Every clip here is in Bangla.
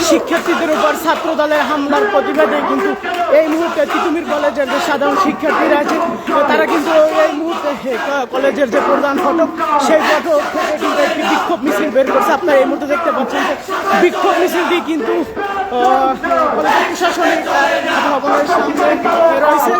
শিক্ষার্থীদের উপর ছাত্র দলের হামলার প্রতিবাদে কিন্তু এই মুহূর্তে তিতুমির কলেজের যে সাধারণ শিক্ষার্থীরা আছে তারা কিন্তু এই মুহূর্তে কলেজের যে প্রধান ফটক সেই ফটক থেকে কিন্তু একটি বিক্ষোভ মিছিল বের করছে। আপনারা এই মুহূর্তে দেখতে পাচ্ছেন যে বিক্ষোভ মিছিলটি কিন্তু প্রশাসনিক ভবনের সামনে রয়েছে।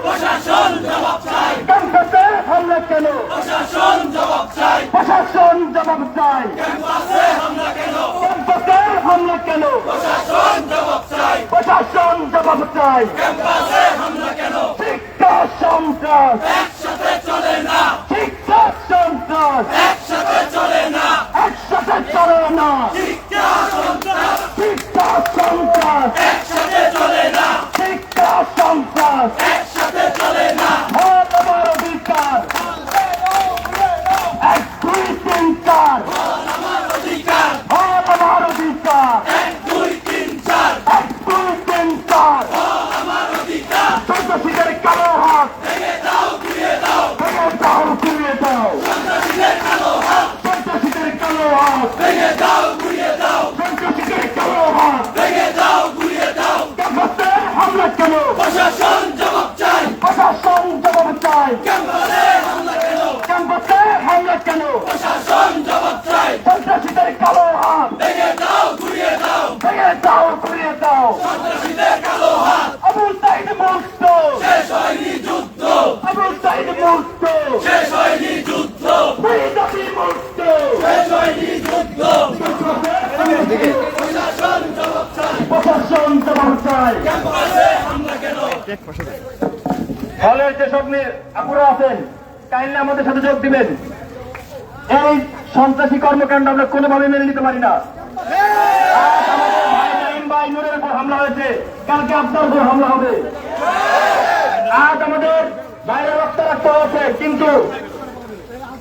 প্রশাসন জবাব চাই, ক্যাম্পাসে হামলা কেন? প্রশাসন জবাব চাই, প্রশাসন জবাব চাই, ক্যাম্পাসে হামলা কেন? ক্যাম্পাসে হামলা কেন? প্রশাসন জবাব চাই, প্রশাসন জবাব চাই, ক্যাম্পাসে হামলা কেন? শিক্ষা সন্ত্রাস একসাথে চলে না, শিক্ষা সন্ত্রাস একসাথে চলে না, একসাথে চলে না, শিক্ষা সন্ত্রাস, শিক্ষা সন্ত্রাস একসাথে চলে না, শিক্ষা সন্ত্রাস একসাথে চলে না। আমার অধিকার 1 2 3 4, আমার অধিকার, আমার অধিকার 1 2 3 4, 1 2 3 4, আমার অধিকার। সন্ত্রাসীদের কালো হাত ভেঙে দাও, ঘুরিয়ে দাও, ভেঙে দাও, ঘুরিয়ে দাও, সন্ত্রাসীদের কালো হাত, সন্ত্রাসীদের কালো হাত ভেঙে দাও, ঘুরিয়ে দাও, সন্ত্রাসীদের কালো হাত ভেঙে দাও, ঘুরিয়ে দাও। ক্যাম্পাসে হামলা কেন? প্রশাসন জবাব চাই, প্রশাসন জবাব চাই, ক্যাম্পাসে হামলা কেন? ক্যাম্পাসে হামলা কেন? প্রশাসন জবাব চাই, সন্ত্রাসীদের কালো হাত ভেঙে দাও, ঘুরিয়ে দাও, ভেঙে দাও, ঘুরিয়ে দাও, সন্ত্রাসীদের কালো হাত। আবু সাইদ মুক্ত, শেষ হয়নি যুদ্ধ, আবু সাইদ মুক্ত, শেষ হয়নি যুদ্ধ, ফরিদাবি মুক্ত, শেষ হয়নি যুদ্ধ। প্রশাসন জবাব চাই, প্রশাসন জবাব চাই, ক্যাম্পাসে হামলা কেন? হলের যেসব আপুরা আছেন কাইন্ডলি আমাদের সাথে যোগ দিবেন। এই সন্ত্রাসী কর্মকাণ্ড আমরা কোনোভাবে মেনে নিতে পারি না। আজ আমাদের ভাই নাইম ভাই নূরের উপর হামলা হয়েছে, কালকে আপনার উপর হামলা হবে। আজ আমাদের বাইরে রক্ত রাখতে হয়েছে, কিন্তু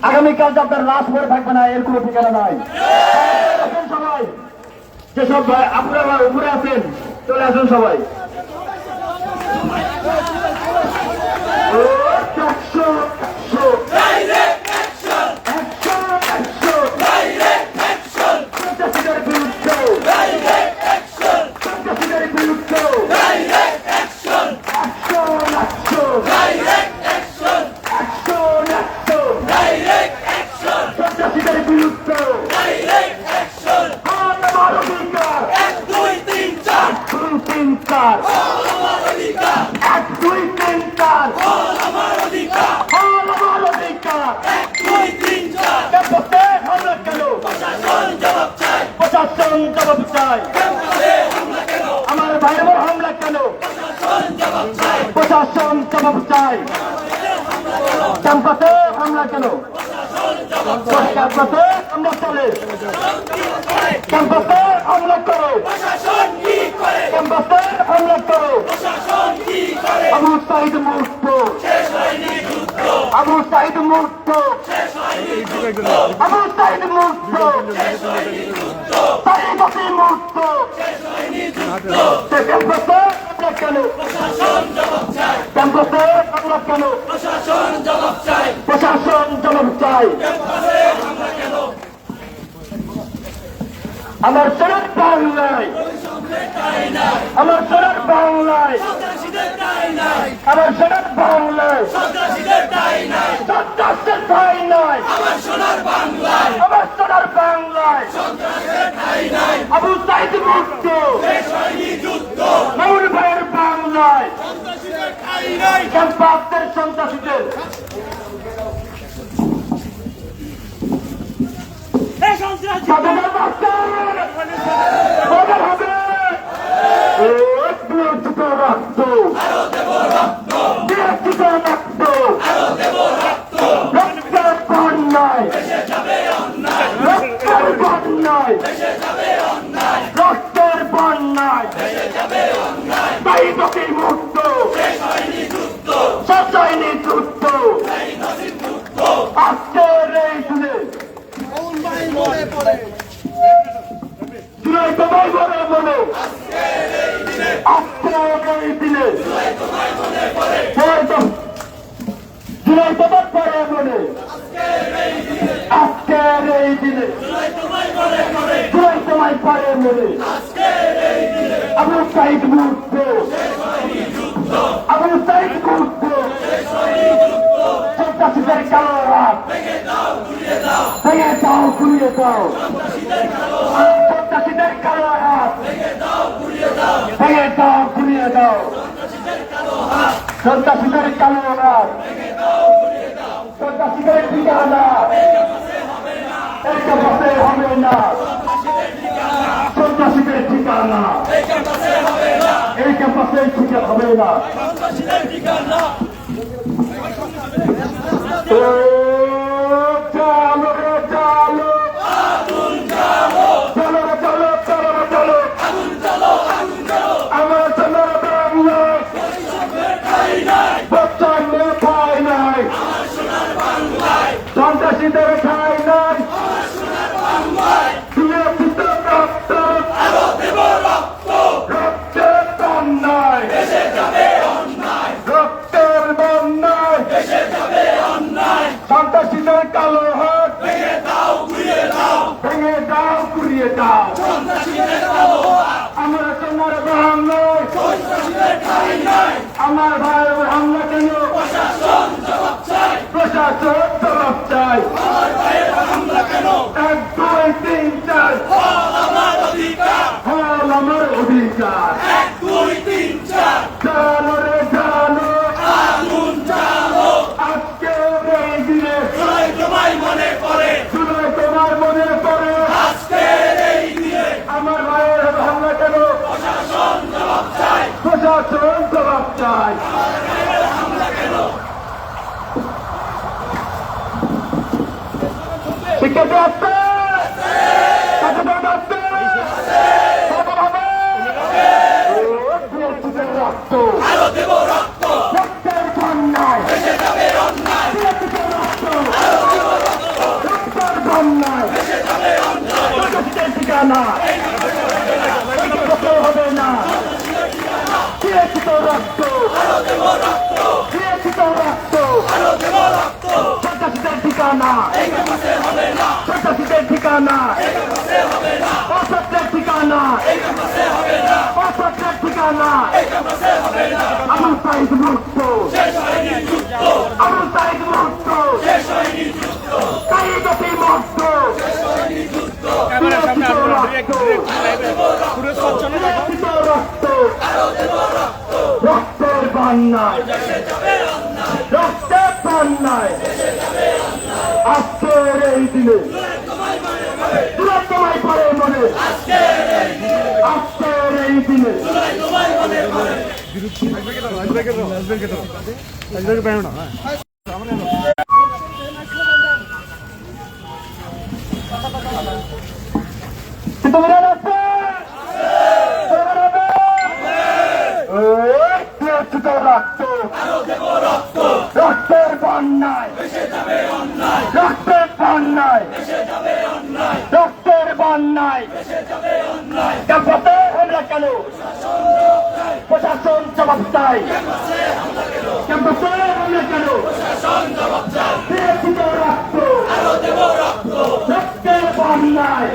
আগামীকাল যে আপনার লাশ পরে থাকবে না এর কোনো ঠিকানা নাই। সবাই যেসব আপনারা উপরে আছেন চলে আসুন সবাই। আমার ভাইয়ের উপর হামলা কেন? প্রশাসন জবাব চাই, ক্যাম্পাসে হামলা কেন? ক্যাম্পাসে হামলা চলে, ক্যাম্পাসে হামলা করো, ক্যাম্পাসে হামলা করো। আবু সাইদ মুক্ত, আবু সাইদ মুক্ত, আবু সাইদ মুক্ত, ফরিদাবি মুক্ত, ক্যাম্পাসে হামলা কেন? ক্যাম্পাসে হামলা কেন? প্রশাসন জবাব চাই, প্রশাসন জবাব চাই। আমার সোনার বাংলায়, আমার সোনার বাংলায়, আমার সোনার বাংলায় সন্ত্রাসীদের ঠাঁই নাই, আমার সোনার বাংলায়, আমার সোনার বাংলায় সন্ত্রাসীদের ঠাঁই নাই। আবু সাইদ মুক্ত, শেষ হয়নি যুদ্ধ, নূর ভাইয়ের বাংলায় সন্ত্রাসীদের ঠাঁই নাই, ক্যাম্পাসের সন্ত্রাসীদের। সন্ত্রাসী হবে গতির মুহূর্ত শেষ হয়নি যুদ্ধ আজকের এই দিনে জুলাই তোমায় মনে মনে আজকের এই দিনে জুলাই তোমার পরে মনে আজকের এই দিনে জুলাই তোমায় পরে মনে আবু সাইদ মুহূর্ত আবু সাইদ মুহূর্ত সন্ত্রাসীদের কালো রাত ভেঙে দাও ঘুরিয়ে দাও সন্ত্রাসীদের কালো হাত ভেঙে দাও ঘুরিয়ে দাও সন্ত্রাসীদের কালো হাত সন্ত্রাসীদের ঠিকানা এই ক্যাম্পাসে হবে না সন্ত্রাসীদের ঠিকানা এই ক্যাম্পাসে ঠিক হবে না চলো রে চলো চলো রে চলো চলো রে চলো আমার সোনার বাংলা বচ্চানের ঠাই নাই সন্ত্রাসীদের ঠাই নাই সুরক্ষিত রক্ত রক্তের বন্যায় রক্তের বন্যায় সন্ত্রাসীদের কালো হাত ভেঙে দাও ঘুরিয়ে দাও আমার সোনার বাংলায় আমার ভাইয়ের হামলা কেন প্রশাসন জবাব চাই 1 2 3 4 হল আমার অধিকার 1 2 3 4 চলো রে চলো আজকে এই দিনে জুলাই তোমার মনে পড়ে আমার ভাইয়ের হামলা কেন প্রশাসন জবাব চাই শিক্ষার্থী আসছে সচেতন আসছে রক্ত রক্তের বন্যায় রক্তের বন্যায় ঠিকানা হবে না রক্ত সন্ত্রাসীদের ঠিকানা সন্ত্রাসীদের ঠিকানা অসত্যের ঠিকানা অসত্যের ঠিকানা আমার সাইড মুক্ত আমার সাইড মুক্ত কারিগতি মুক্ত রক্ত রক্তের বন্যায় রক্তের বন্যায় আজকের এই দিনে তোমায় পরে মনে আজকের এই দিনে রক্তের বন্যায় রক্তের বন্যায় রক্তের বন্যায় ক্যাম্পাসে হামলা কেন প্রশাসন জবাব চাই ক্যাম্পাসে হামলা কেন রক্ত রক্তের বন্যায়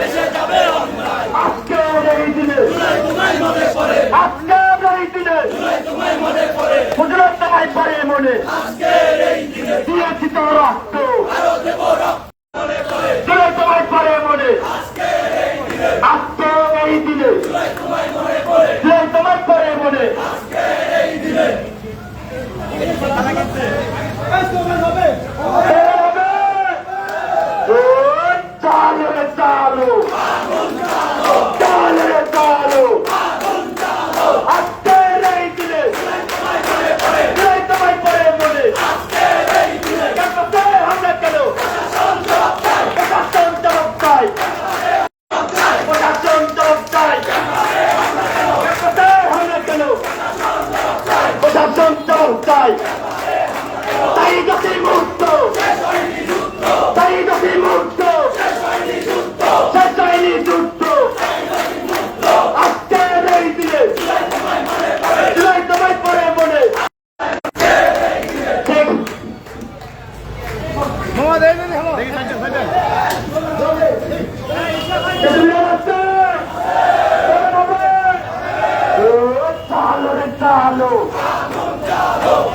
আজকের এই দিনে আজকের এই দিনে হুজুরের তোমায় পরে মনে দিয়েছি তো রক্ত হুজুরের তোমায় পরে মনে আজকের এই দিনে হুজুরের তোমায় পরে মনে চালো রে চালো চালো রে চালো আজকের এই দিনে হুজুরের তোমায় পরে মনে ক্যাম্পাসে হামলা কেন প্রশাসন জবাব চাই প্রশাসন জবাব চাই ক্যাম্পাসে হামলা কেন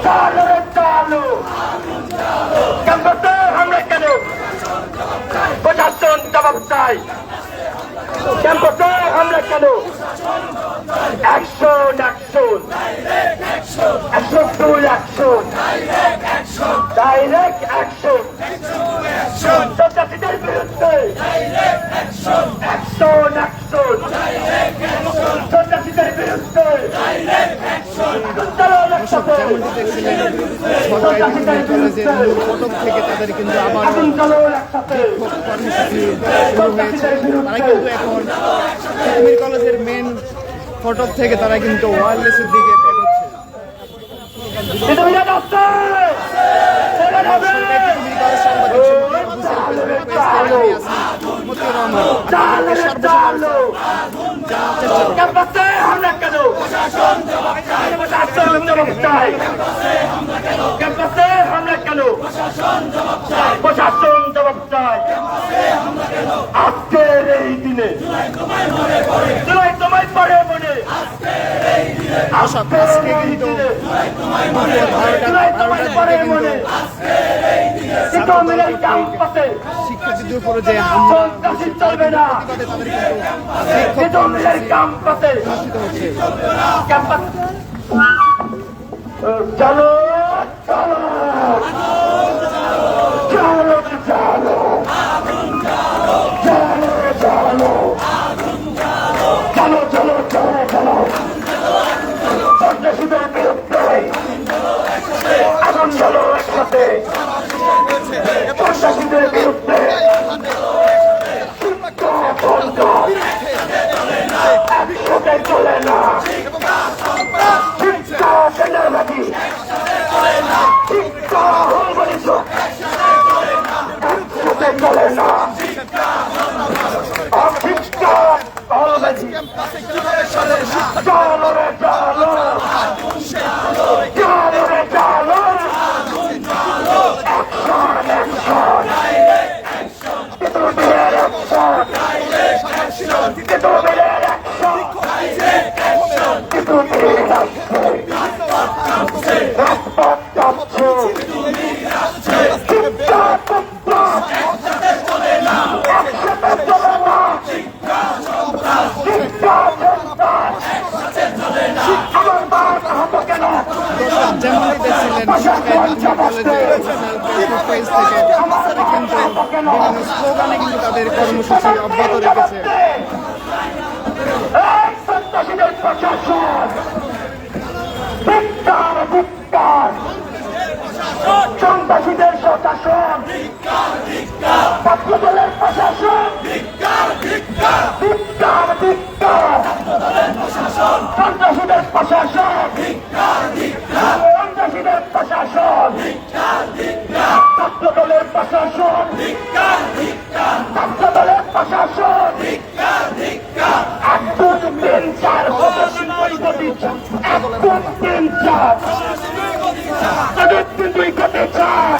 চালো রে চালো ক্যাম্পাসে হামলা কেন প্রশাসন জবাব চাই ক্যাম্পাসে হামলা কেন action action action to action direct action সন্ত্রাসীদের বিরুদ্ধে অ্যাকশন অ্যাকশন সন্ত্রাসীদের বিরুদ্ধে চলো একসাথে সরকারি কলেজের মূল ফটক থেকে তাদের কিন্তু আবারও চলো একসাথে কর্মসূচি শুরু হয়েছে। তারা কিন্তু এখন তিতুমির কলেজের মেন ফটক থেকে তারা কিন্তু ওয়ারলেসের দিকে এগোচ্ছে। তিতুমিরে যাচ্ছে ছেড়ে যাবে তিতুমির কলেজ সাংবাদিক সমিতির অফিসিয়াল ফেসবুক পেজ থেকে আমি আছি মতিউর রহমান। আপনাদেরকে সর্বশেষ ক্যাম্পাসে হামলা কেন প্রশাসন জবাব চাই ক্যাম্পাসে হামলা কেন প্রশাসন জবাব চাই আজকের এই দিনে জুলাই তোমায় পড়ে মনে আজকে কিন্তু জুলাই তোমায় পড়ে মনে তিতুমিরের ক্যাম্পাসে শিক্ষার্থীদের উপরে যে হামলা সন্ত্রাসী চলবে না তাদের কিন্তু তিতুমিরের ক্যাম্পাসে অনুষ্ঠিত হচ্ছে। ক্যাম্পাস চলো চলো চলো চলো চলো চলো চলো চলো চলো সন্ত্রাসীদের বিরুদ্ধে আগুন চলো একসাথে সন্ত্রাসীদের বিরুদ্ধে একসাথে চলে না শিক্ষা সেনাবাহিনী শিক্ষা হলবলিত একসাথে চলে না শিক্ষা হলবাজি চলো রে চলো চলো রে চলো তিতুমিরের অ্যাকশন তিতুমিরের অ্যাকশন তিতুমিরের অ্যাকশন রাজপথ যাচ্ছে শিক্ষা সন্ত্রাস একসাথে চলে না শিক্ষা সন্ত্রাস আমার বাস আহত কেন যেমনটি দেখছিলেন কলেজের ফেসবুক পেজ থেকে তারা কিন্তু বিভিন্ন স্লোগানে কিন্তু তাদের কর্মসূচি অব্যাহত রেখেছে। এই সন্ত্রাসীদের প্রশাসন ধিক্কার ধিক্কার সন্ত্রাসীদের প্রশাসন ছাত্রদলের প্রশাসন ধিক্কার ধিক্কার সন্ত্রাসীদের প্রশাসন সন্ত্রাসীদের প্রশাসন ছাত্রদলের প্রশাসন ছাত্রদলের প্রশাসন 1 2 3 4 1 2 3 4 তাদের 2 কোটি 4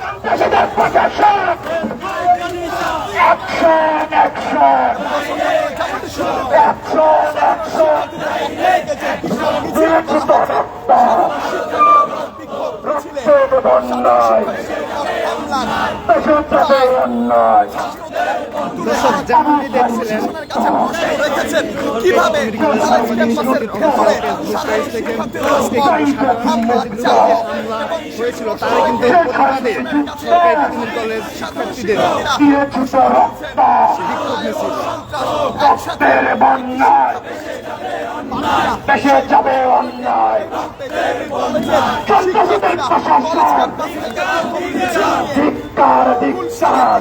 সন্ত্রাসীদের প্রশাসন অ্যাকশন অ্যাকশন অ্যাকশন অ্যাকশন বিরোচিত রক্ত রক্ত অন্যায় দেশে অন্যায় দর্শক যেমনটি দেখছিলেন কিভাবে হয়েছিল তার কিন্তু প্রতিবাদে সরকারি তিতুমির কলেজ শিক্ষার্থীদের বিরোচিত রক্ত রক্তের বন্যায় দেশে যাবে অন্যায় সন্ত্রাসীদের প্রশাসন ধিক্কার ধিক্কার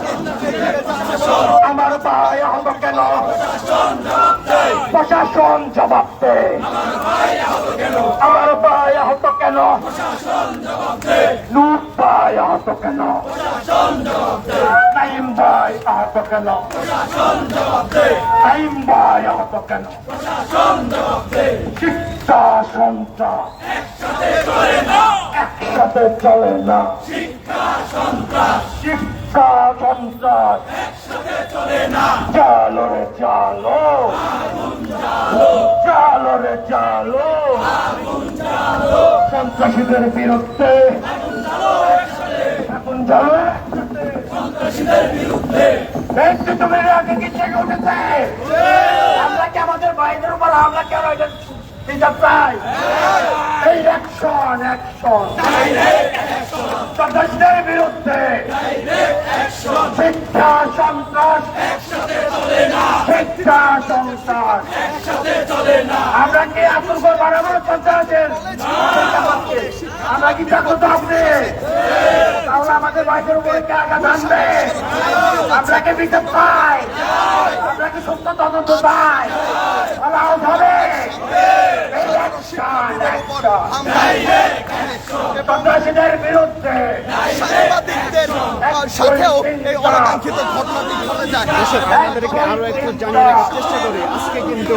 আমার ভাই আহত কেন প্রশাসন জবাব দে আমার ভাই আহত কেন নূর ভাই আহত কেন নাইম ভাই আহত কেন নাইম ভাই আহত কেন শিক্ষা সন্ত্রাস একসাথে চলে না শিক্ষা সন্ত্রাস চালো রে চালো চালো রে চালো সন্ত্রাসীদের বিরুদ্ধে এখন যাও তুমি আগে কি জেগে উঠেছে আমরা কি আমাদের ভাইদের উপর হামলা কেন এটা বিচার চাই এই অ্যাকশন সন্ত্রাসীদের বিরুদ্ধে শিক্ষা সন্ত্রাস শিক্ষা সন্ত্রাস আমরা কি আতঙ্ক বাড়াবো সন্ত্রাসের আমরা কি থাকবো তো আপনি তাহলে আমাদের ভাইদের উপরে কে আঘাত আনবে আমরা কি বিচার পাই আমরা কি সত্য তদন্ত পাই আলাও হবে সন্ত্রাসীদের বিরুদ্ধে সাংবাদিকদের সাথেও এই অনাকাঙ্ক্ষিত ঘটনাটি ঘটে যায়। দর্শক আপনাদেরকে আরো একটু জানিয়ে রাখার চেষ্টা করি, আজকে কিন্তু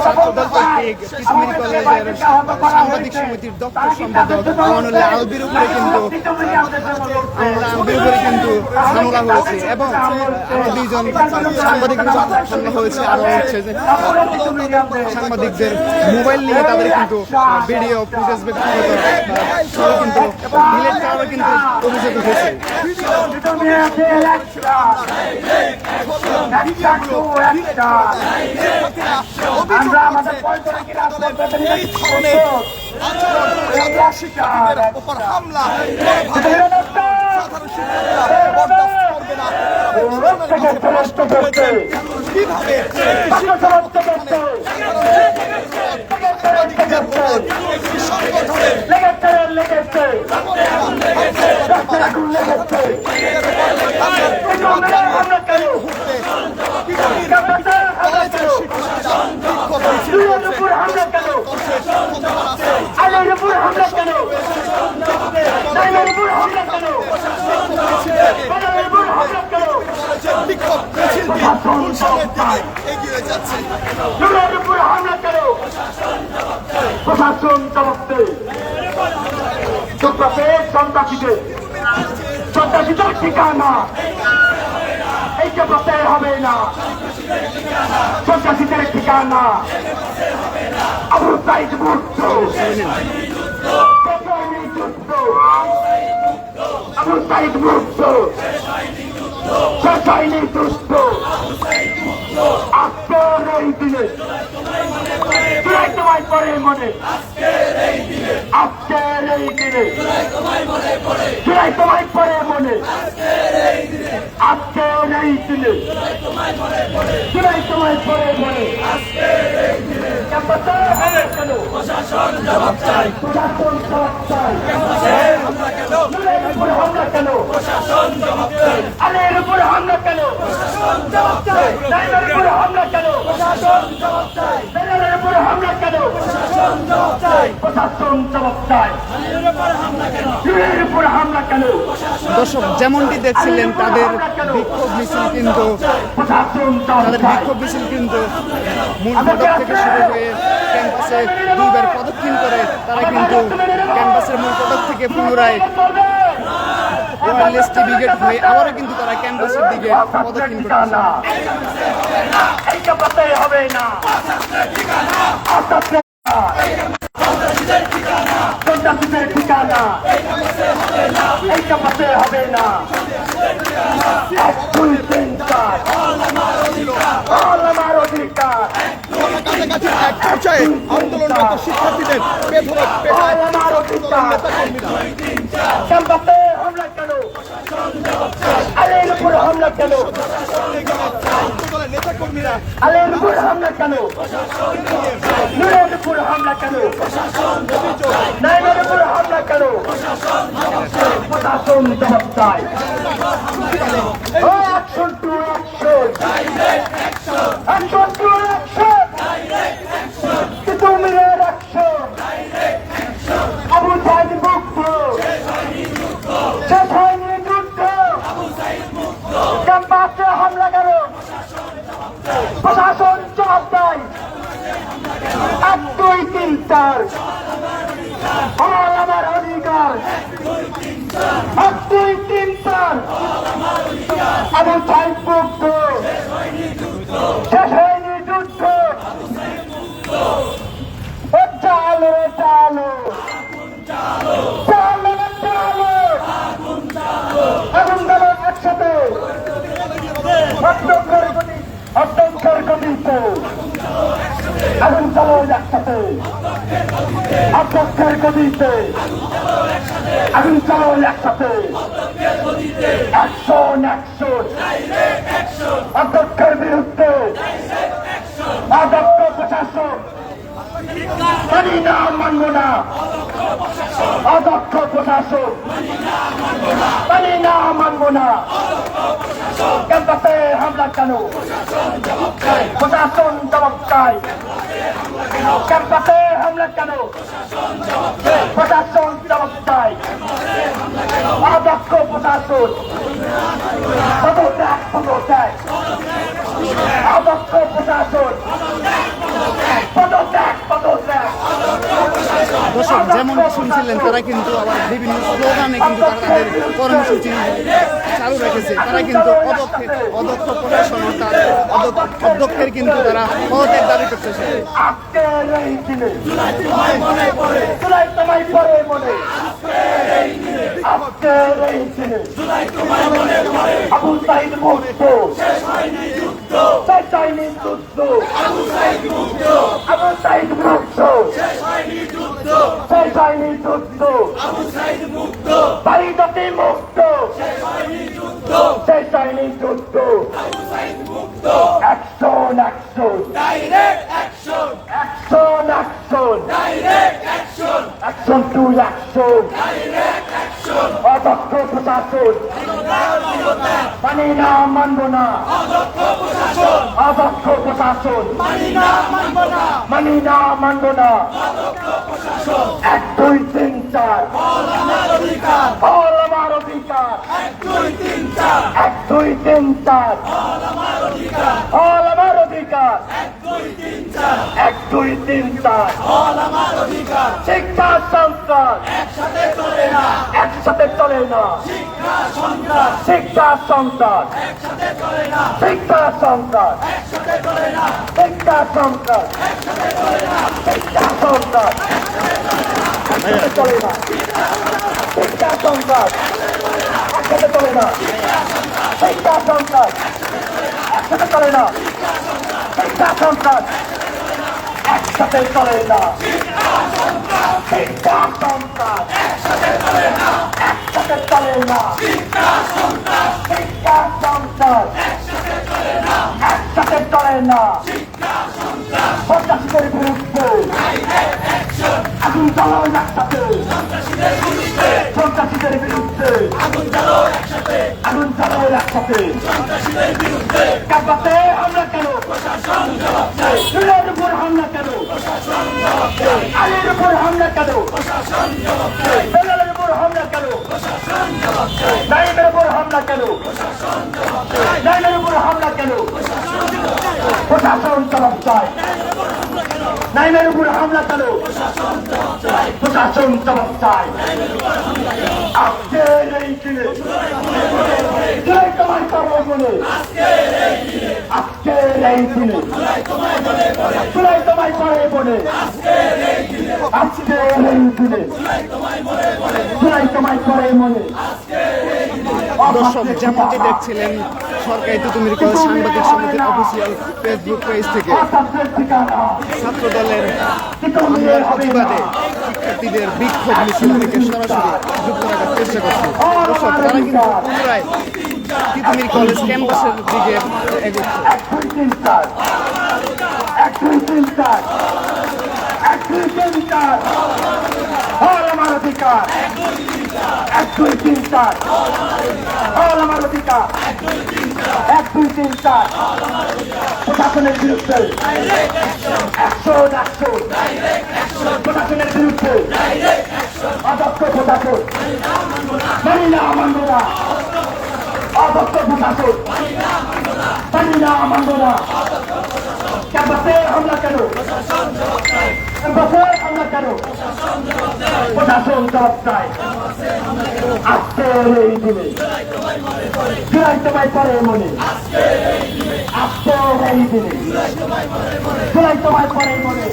ছাত্রদল কর্তৃক তিতুমির কলেজের সাংবাদিক সমিতির দপ্তর সম্পাদক আমানুল্লাহ আলবির উপরে কিন্তু হামলা হয়েছে এবং আরো দুইজন সাংবাদিক হামলা হয়েছে। আরো হচ্ছে যে সাংবাদিকদের মোবাইল নিয়ে তাদের কিন্তু ভিডিও ফুটেজ ব্যক্তিগত কিন্তু ডিলিট করারও কিন্তু অভিযোগ উঠেছে। আমরা আমাদের এই ধরনের শিক্ষার্থীদের উপর হামলা সাধারণ শিক্ষার্থীরা বরদাস্ত করবে না। কিভাবে এগিয়ে যাচ্ছে প্রশাসন জবাবতে সন্ত্রাসীদের ঠিকানা এই জবাবতে হবে না সন্ত্রাসীদের ঠিকানা আবু সাইদ মুক্ত আবু সাইদ মুক্ত সরকারি দুষ্ট আজকের এই দিনে জুলাই তোমায় পরে মনে আজকের এই দিনে জুলাই তোমায় পরে মনে আজকের এই দিনে জুলাই তোমায় পরে মনে প্রশাসন জবাব চাই প্রশাসন জবাব চাই হামলা কেন প্রশাসন জবাব চাই আলের উপরে হামলা কেন প্রশাসন জবাব চাই নাইমের উপরে হামলা কেন প্রশাসন জবাব চাই বেলালের উপরে হামলা কেন প্রশাসন জবাব চাই প্রশাসন জবাব চাই আলের উপরে হামলা কেন জুলের উপরে হামলা কেন দর্শক যেমনটি দেখছিলেন তাদের বিক্ষোভ মিছিল কিন্তু মূল ফটক থেকে শুরু হয়ে ক্যাম্পাসে দুইবার প্রদক্ষিণ করে তারা কিন্তু ক্যাম্পাসের মূল ফটক থেকে পুনরায় ওয়ারলেস টিভি গেট হয়ে আবারও কিন্তু তারা ক্যাম্পাসের দিকে প্রদক্ষিণ করছে। হবে না সন্ত্রাসীদের ঠিকানা এই ক্যাম্পাসে হবে না 1 2 3 4 অল আমার অধিকার কাছাকাছি এক পর্যায়ে আন্দোলনরত শিক্ষার্থীদের বেধড়ক পেটায় ক্যাম্পাসে হামলা কেন আলের উপরে হামলা কেন নেতাকর্মীরা আলের উপরে হামলা কেন নুরের উপরে হামলা কেন নাইমের উপরে হামলা কেন প্রশাসন জবাব চাই action to action to action তিতুমিরের অ্যাকশন আবু সাইদ মুক্ত শেষ হয়নি যুদ্ধ ক্যাম্পাসে হামলা কেন প্রশাসন জবাব দেয় 1 2 3 4 আমার অধিকার 1 2 3 4 আবু সাইদ মুক্ত শেষ হয়নি যুদ্ধ চালো চালো অধ্যক্ষের গতিতে আগুন চালো একসাথে, অধ্যক্ষের গতিতে আগুন চালো একসাথে, অ্যাকশন অ্যাকশন অধ্যক্ষের বিরুদ্ধে অদক্ষ প্রশাসন মানি না মানব না, অদক্ষ প্রশাসন মানি না মানব না। ক্যাম্পাসে হামলা কেন? প্রশাসন জবাব চাই। ক্যাম্পাসে হামলা কেন? প্রশাসন জবাব চাই। অদক্ষ প্রশাসন পদত্যাগ পদত্যাগ, অদক্ষ প্রশাসন পদত্যাগ পদত্যাগ। দর্শক যেমন শুনছিলেন তারা কিন্তু আবার বিভিন্ন স্লোগানে কিন্তু তারা তাদের কর্মসূচি চালু রেখেছে। তারা কিন্তু অদক্ষ প্রশাসন অর্থাৎ অধ্যক্ষের কিন্তু তারা পদত্যাগ দাবি করতেছে। আজকের এই দিনে জুলাই তোমায় পরে মনে, আজকের এই দিনে আবু সাইদ মুক্ত, চাইনি যুদ্ধ, আবু সাইদ মুক্ত, চাইনি যুদ্ধ, বাড়িতে মুক্ত, চাইনি যুদ্ধ। Action action action action action to action. অদক্ষ প্রশাসন মানি না মানব না, অদক্ষ প্রশাসন মানি না মানব না। 1 2 3 4 বল আমার অধিকার, 1 2 3 4 বল আমার অধিকার, 1 2 3 4 শিক্ষা সন্ত্রাস একসাথে চলে না, শিক্ষা সন্ত্রাস, শিক্ষা সন্ত্রাস, শিক্ষা সন্ত্রাস, শিক্ষা সন্ত্রাস একসাথে চলে না, শিক্ষা সন্ত্রাস একসাথে চলে না, শিক্ষা সন্ত্রাস একসাথে চলে না, শিক্ষা সন্ত্রাস একসাথে চলে না, শিক্ষা সন্ত্রাস একসাথে চলে না, শিক্ষা সন্ত্রাস একসাথে চলে না। সন্ত্রাসীদের বিরুদ্ধে আগুন জ্বালাও একসাথে, সন্ত্রাসীদের বিরুদ্ধে আগুন জ্বালাও একসাথে, ক্যাম্পাসে হামলা কেন? চুলের উপর হামলা কেন? আলীর উপর হামলা কেন? বেলালের উপর হামলা কেন? নাইমের উপর হামলা কেন? প্রশাসন জবাব চাই। নাইমের উপর হামলা কেন? প্রশাসন জবাব চাই। আজকের এই দিনে জুলাই তোমায় পরে মনে, আজকের এই দিনে জুলাই তোমায় পরে মনে, আজকের এই দিনে জুলাই তোমায় পরে মনে। দর্শক যেমনটি দেখছিলেন সরকারি তিতুমির কলেজ সাংবাদিক সমিতির অফিসিয়াল ফেসবুক পেজ থেকে ছাত্র দলের হামলার প্রতিবাদে শিক্ষার্থীদের বিক্ষোভ মিছিল থেকে সরাসরি যুক্ত রাখার চেষ্টা করছে। দর্শক তারা কিন্তু পুনরায় তিতুমির কলেজ ক্যাম্পাসের দিকে এগোচ্ছে। 1 2 3 4 1 2 3 4 1 2 3 4 বল আমার অধিকার, 1 2 3 4 বল আমার অধিকার, 1 2 3 4 প্রশাসনের বিরুদ্ধে অ্যাকশন অ্যাকশন, প্রশাসনের বিরুদ্ধে অদক্ষ প্রশাসন মানি না মানব না, অদক্ষ প্রশাসন মানি না মানব না। ক্যাম্পাসে হামলা কেন? ক্যাম্পাসে হামলা কেন? প্রশাসন জবাব চাই। আজকের এই দিনে জুলাই তোমায় পরে মনে, আজকের এই দিনে জুলাই তোমায় পরে মনে।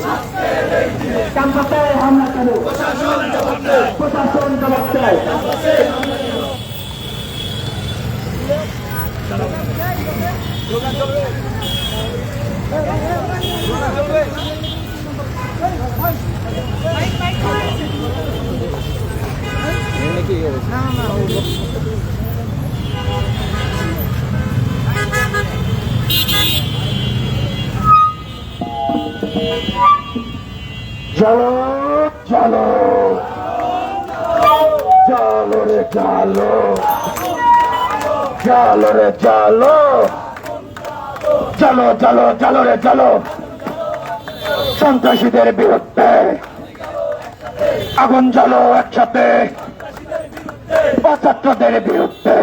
ক্যাম্পাসে হামলা কেন? প্রশাসন জবাব চাই। চলো চলো চলো রে চলো চলো রে চলো চলো চলো চলো রে চলো সন্ত্রাসীদের বিরুদ্ধে আগুন জ্বালো একসাথে ছাত্রদের বিরুদ্ধে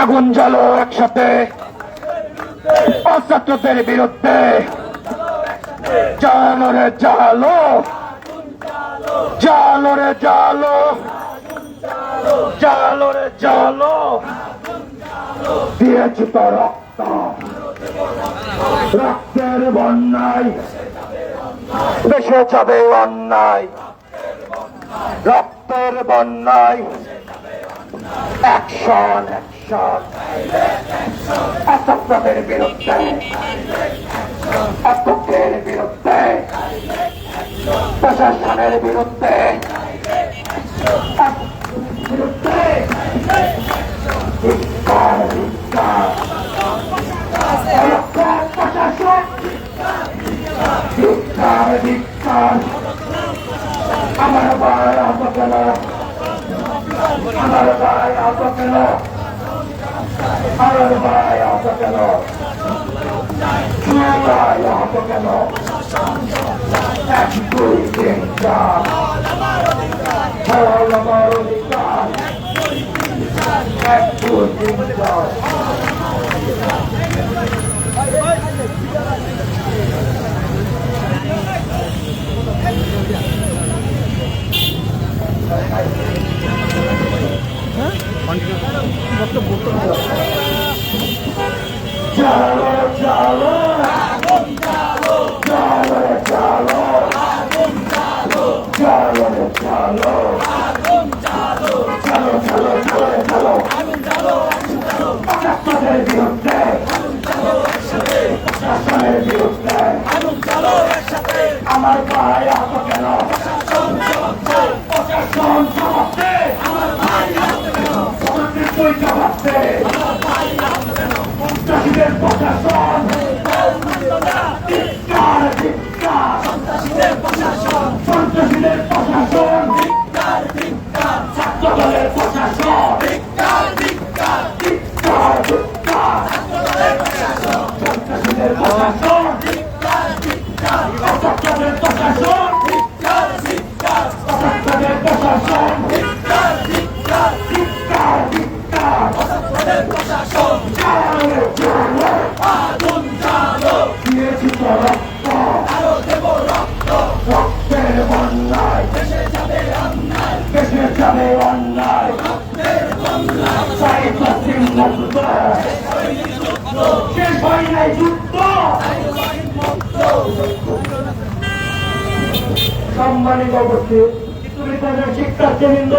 আগুন জ্বালো একসাথে ছাত্রদের বিরুদ্ধে জালো রে জালো জালো রে জালো জালো রে জালো দিয়েছি তো রক্ত রক্তের বন্যায় দেশে যাবে অন্যায় রক্তের বন্যায় অ্যাকশন অ্যাকশন ছাত্রদের বিরুদ্ধে ছাত্রদের বিরুদ্ধে প্রশাসনের বিরুদ্ধে বিরুদ্ধে ধিক্কার, ধিক্কার। প্রশাসন ধিক্কার, ধিক্কার। আমার ভাই আহত কেন আমার ভাই আহত কেন আমার ভাই আহত কেন ভাই আহত কেন এক দুই তিন চার হল আমার অধিকার এক দুই তিন চার চলো চলো চলো চলো চলো চলো চলো চলো চলো ছাত্রদের বিরুদ্ধে শাসনের বিরুদ্ধে আমার ভাই আহত কেন প্রশাসন জবাব দে তুই জবাব দে সন্ত্রাসীদের প্রশাসন ধিক্কার, ধিক্কার। সন্ত্রাসীদের প্রশাসন ছাত্রদলের প্রশাসন ধিক্কার, ধিক্কার। সন্ত্রাসীদের প্রশাসন ছাত্রদের প্রশাসন ছাত্রদের প্রশাসন ধিক্কার, ধিক্কার। দিয়েছি তো রক্ত রক্তের বন্যায় দেশে যাবে অন্যায় তাই তো মুক্ত শেষ হয় নাই যুদ্ধ সম্মানিত উপস্থিত শিক্ষার্থীবৃন্দ,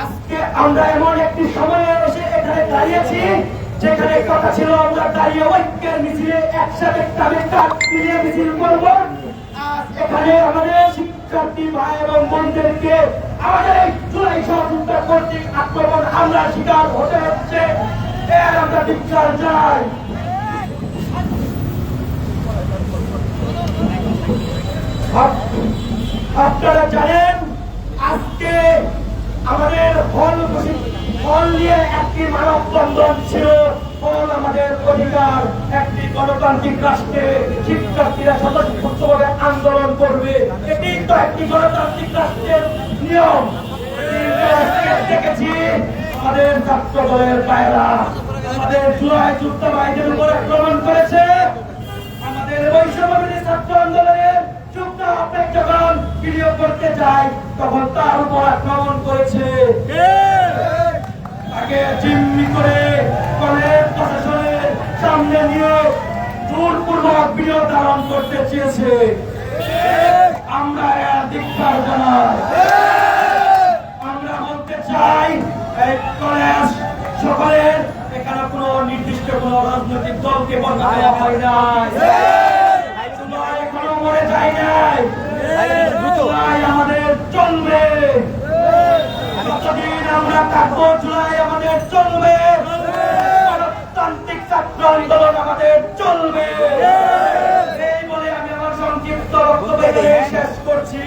আজকে আমরা এমন একটি সময়ে এসে এখানে দাঁড়িয়েছি যেখানে কথা ছিল আমরা দাঁড়িয়ে ঐক্যের মিছিলে একসাথে কাঁধে কাঁধ মিলিয়ে মিছিল করব। আজ এখানে আমাদের শিক্ষার্থী ভাই এবং বোনদেরকে আমাদের এই জুলাই সহযোগিতা কর্তৃক আক্রমণ হামলার শিকার হতে হচ্ছে, এর আমরা ধিক্কার জানাই। আপনারা জানেন আজকে আমাদের হল নিয়ে একটি মানববন্ধন ছিল। হল আমাদের অধিকার, একটি গণতান্ত্রিক রাষ্ট্রে শিক্ষার্থীরা স্বতঃস্ফূর্তভাবে আন্দোলন করবে, এটি তো একটি গণতান্ত্রিক রাষ্ট্রের নিয়ম। দেখেছি আমাদের ছাত্র দলের ভাইয়েরা আমাদের জুলাই যুদ্ধ ভাইদের উপর আক্রমণ করেছে। আমাদের বৈষম্যবিরোধী ছাত্র আন্দোলনের যুদ্ধ আপনি যখন ভিডিও করতে যায় তখন তার উপর আক্রমণ করেছে, তাকে জিম্মি করে কলেজ প্রশাসনের সামনে নিয়ে জোরপূর্বক ভিডিও ধারণ করতে চেয়েছে। আমরা এর ধিক্কার জানাই। আমরা বলতে চাই এই কলেজ সকলের এখানে কোনো নির্দিষ্ট কোন রাজনৈতিক দলকে বরখাস্ত করা হয় নাই। জুলাই এখনো মরে যায় নাই। জুলাই আমাদের চলবে, যতদিন আমরা থাকবো জুলাই আমাদের চলবে, গণতান্ত্রিক ছাত্র আন্দোলন আমাদের চলবে। এই বলে আমি আমার সংক্ষিপ্ত বক্তব্য শেষ করছি।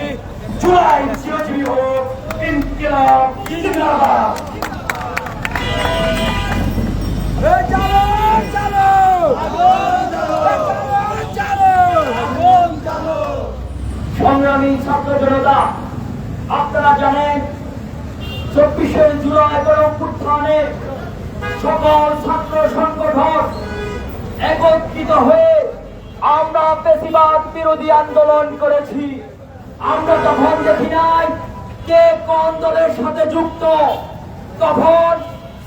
জুলাই চিরজীবী হোক, ইনকিলাব জিন্দাবাদ। সংগ্রামী ছাত্র জনতা, আপনারা জানেন 24শে জুলাই গণঅভ্যুত্থানে সকল ছাত্র সংগঠন একত্রিত হয়ে আমরা ফ্যাসিবাদ বিরোধী আন্দোলন করেছি। আমরা তখন দেখি নাই কে কোন দলের সাথে যুক্ত, তখন